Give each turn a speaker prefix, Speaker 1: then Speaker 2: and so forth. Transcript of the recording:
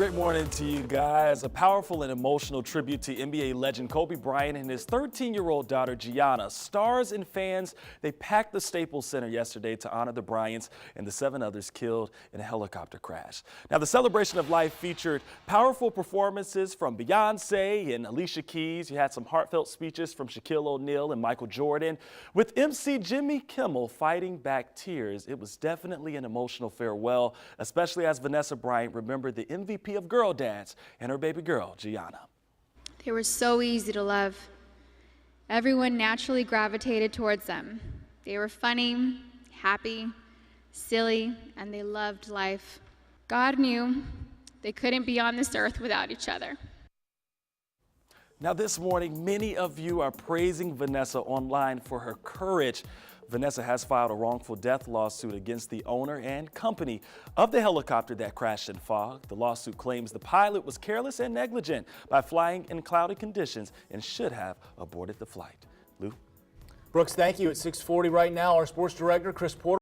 Speaker 1: Great morning to you guys. A powerful and emotional tribute to NBA legend Kobe Bryant and his 13-year-old daughter Gianna. Stars and fans, they packed the Staples Center yesterday to honor the Bryants and the 7 others killed in a helicopter crash. Now, the celebration of life featured powerful performances from Beyonce and Alicia Keys. You had some heartfelt speeches from Shaquille O'Neal and Michael Jordan. With MC Jimmy Kimmel fighting back tears, it was definitely an emotional farewell, especially as Vanessa Bryant remembered the MVP of Girl Dance and her baby girl, Gianna.
Speaker 2: They were so easy to love. Everyone naturally gravitated towards them. They were funny, happy, silly, and they loved life. God knew they couldn't be on this earth without each other.
Speaker 1: Now this morning, many of you are praising Vanessa online for her courage. Vanessa has filed a wrongful death lawsuit against the owner and company of the helicopter that crashed in fog. The lawsuit claims the pilot was careless and negligent by flying in cloudy conditions and should have aborted the flight. Lou?
Speaker 3: Brooks, thank you. At 6:40 right now, our sports director, Chris Porter.